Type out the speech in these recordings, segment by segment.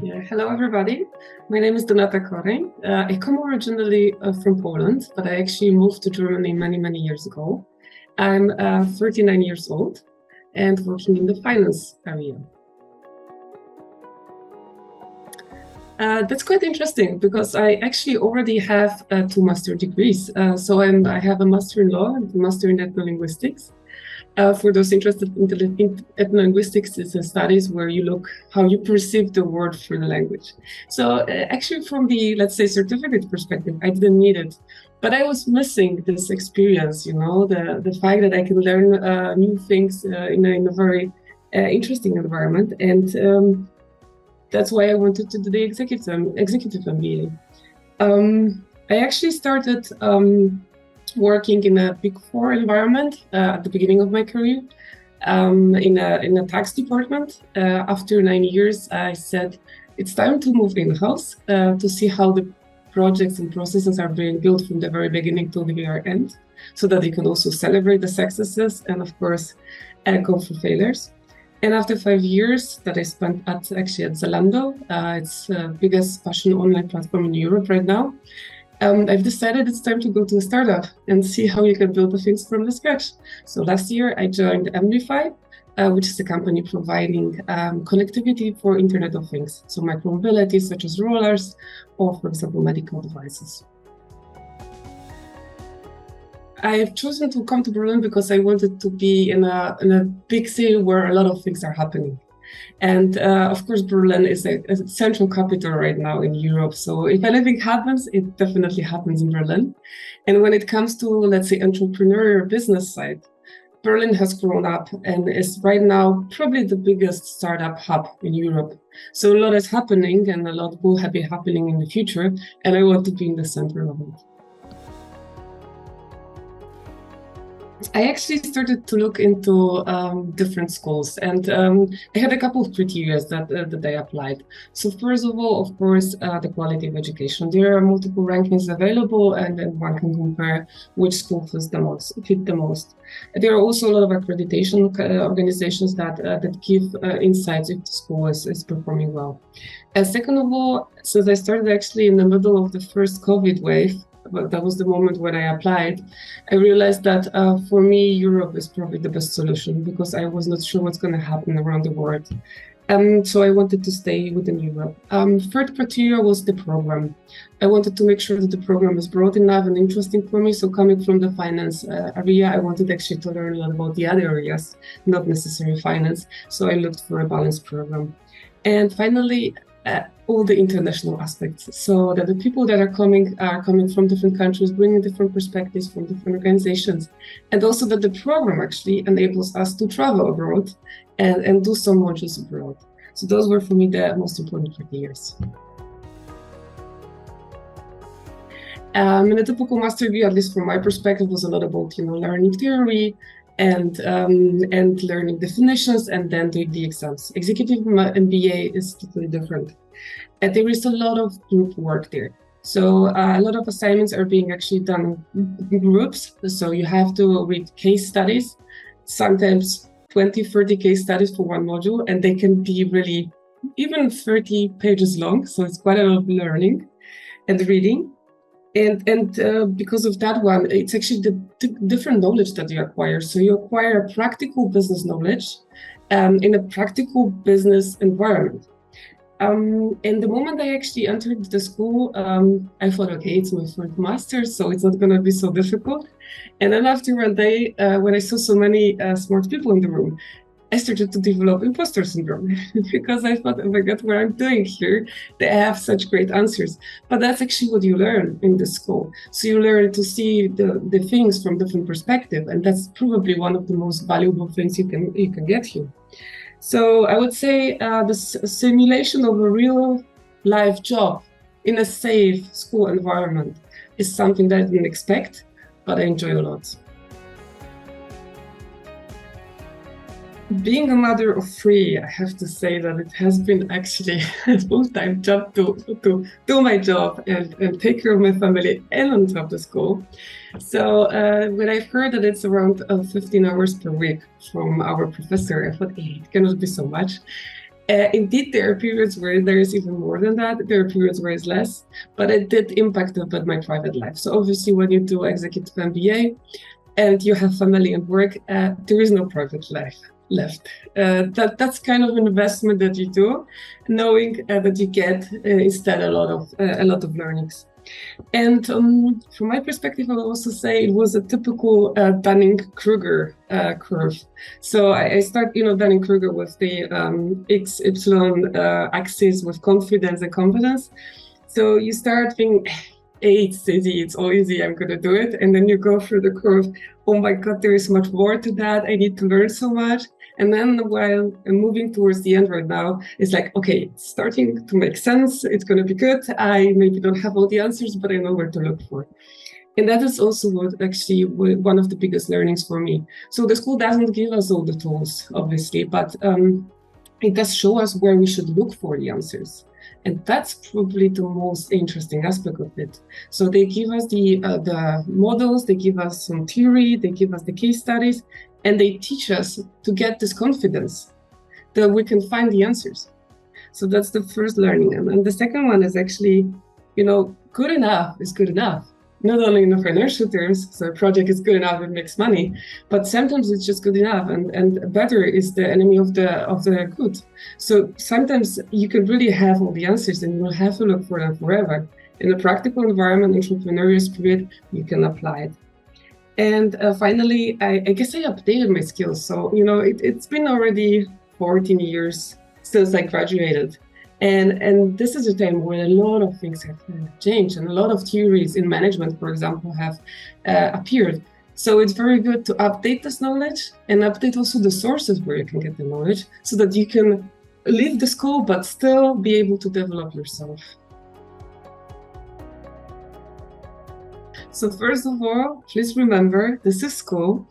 Yeah, hello everybody. My name is Donata Korej. I come originally from Poland, but I actually moved to Germany many years ago. I'm 39 years old and working in the finance area. That's quite interesting because I actually already have 2 master degrees. I have a master in law and a master in ethnolinguistics. For those interested in ethnolinguistics, it's a studies where you look how you perceive the word for the language. So actually from the, let's say, certificate perspective, I didn't need it, but I was missing this experience, the fact that I can learn new things in a very interesting environment. And that's why I wanted to do the Executive MBA. I actually started working in a Big Four environment at the beginning of my career in a tax department. After 9 years, I said it's time to move in-house to see how the projects and processes are being built from the very beginning to the very end, so that you can also celebrate the successes and, of course, go for failures. And after 5 years that I spent at Zalando, it's the biggest fashion online platform in Europe right now, I've decided it's time to go to a startup and see how you can build the things from the scratch. So last year I joined AMBA, which is a company providing connectivity for Internet of Things. So micromobility, such as rollers, or for example, medical devices. I've chosen to come to Berlin because I wanted to be in a big city where a lot of things are happening. And of course, Berlin is a central capital right now in Europe. So if anything happens, it definitely happens in Berlin. And when it comes to, let's say, entrepreneurial business side, Berlin has grown up and is right now probably the biggest startup hub in Europe. So a lot is happening and a lot will be happening in the future. And I want to be in the center of it. I actually started to look into different schools, and I had a couple of criteria that I applied. So first of all, of course, the quality of education. There are multiple rankings available, and then one can compare which school fit the most. There are also a lot of accreditation organizations that give insights if the school is performing well. And second of all, since I started actually in the middle of the first COVID wave, but that was the moment when I applied, I realized that for me, Europe is probably the best solution because I was not sure what's going to happen around the world. So I wanted to stay within Europe. Third criteria was the program. I wanted to make sure that the program is broad enough and interesting for me. So coming from the finance area, I wanted actually to learn a lot about the other areas, not necessarily finance. So I looked for a balanced program. And finally, all the international aspects, so that the people that are coming from different countries, bringing different perspectives from different organizations, and also that the program actually enables us to travel abroad and do some modules abroad. So those were for me the most important criteria. In a typical master degree, at least from my perspective, was a lot about learning theory and learning definitions and then doing the exams. Executive MBA is totally different. And there is a lot of group work there. So a lot of assignments are being actually done in groups. So you have to read case studies, sometimes 20, 30 case studies for one module, and they can be really even 30 pages long. So it's quite a lot of learning and reading. And because of that one, it's actually the different knowledge that you acquire. So you acquire a practical business knowledge in a practical business environment. And the moment I actually entered the school, I thought, okay, it's my first master's, so it's not going to be so difficult. And then after one day, when I saw so many smart people in the room, I started to develop imposter syndrome because I thought, oh my God, what I'm doing here, they have such great answers. But that's actually what you learn in the school. So you learn to see the things from different perspectives, and that's probably one of the most valuable things you can get here. So I would say the simulation of a real life job in a safe school environment is something that I didn't expect, but I enjoy a lot. Being a mother of 3, I have to say that it has been actually a full-time job to do my job and take care of my family and on top of the school. So when I heard that it's around 15 hours per week from our professor, I thought, hey, it cannot be so much. Indeed, there are periods where there is even more than that. There are periods where it's less, but it did impact a bit my private life. So obviously, when you do Executive MBA and you have family and work, there is no private life left. That's kind of an investment that you do, knowing that you get instead a lot of learnings. And from my perspective, I will also say it was a typical Dunning-Kruger curve. So I start, Dunning-Kruger with the XY axis with confidence and competence. So you start thinking, hey, it's easy, it's all easy, I'm going to do it. And then you go through the curve, oh my God, there is much more to that. I need to learn so much. And then while I'm moving towards the end right now, it's like, okay, it's starting to make sense. It's going to be good. I maybe don't have all the answers, but I know where to look for. And that is also one of the biggest learnings for me. So the school doesn't give us all the tools, obviously, but it does show us where we should look for the answers. And that's probably the most interesting aspect of it. So they give us the models, they give us some theory, they give us the case studies, and they teach us to get this confidence that we can find the answers. So that's the first learning. And the second one is actually, good enough is good enough. Not only in the financial terms, so a project is good enough, it makes money, but sometimes it's just good enough, and better is the enemy of the good. So sometimes you can really have all the answers and you will have to look for them forever. In a practical environment, entrepreneurial spirit, you can apply it. And finally, I guess I updated my skills. So, it's been already 14 years since I graduated. And this is a time where a lot of things have changed, and a lot of theories in management, for example, have appeared. So it's very good to update this knowledge and update also the sources where you can get the knowledge so that you can leave the school but still be able to develop yourself. So first of all, please remember, this is school.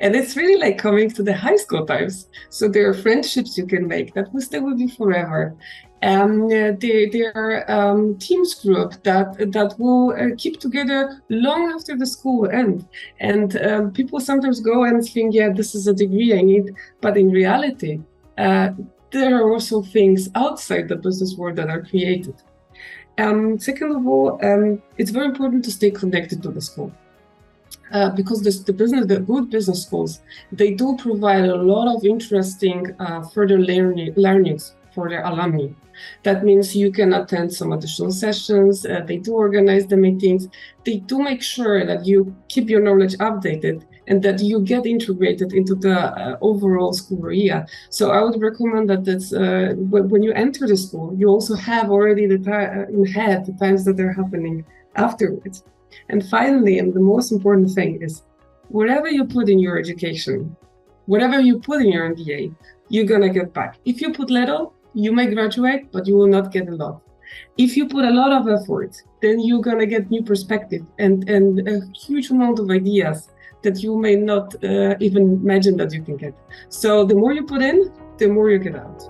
And it's really like coming to the high school times. So there are friendships you can make that will stay with you forever. There are teams group that will keep together long after the school ends. And people sometimes go and think, yeah, this is a degree I need. But in reality, there are also things outside the business world that are created. Second of all, it's very important to stay connected to the school. Because the good business schools, they do provide a lot of interesting further learnings for their alumni. That means you can attend some additional sessions, they do organize the meetings, they do make sure that you keep your knowledge updated and that you get integrated into the overall school area. So I would recommend that when you enter the school, you also have already in head the times that are happening afterwards. And finally, and the most important thing is, whatever you put in your education, whatever you put in your MBA, you're going to get back. If you put little, you may graduate, but you will not get a lot. If you put a lot of effort, then you're going to get new perspective and a huge amount of ideas that you may not even imagine that you can get. So the more you put in, the more you get out.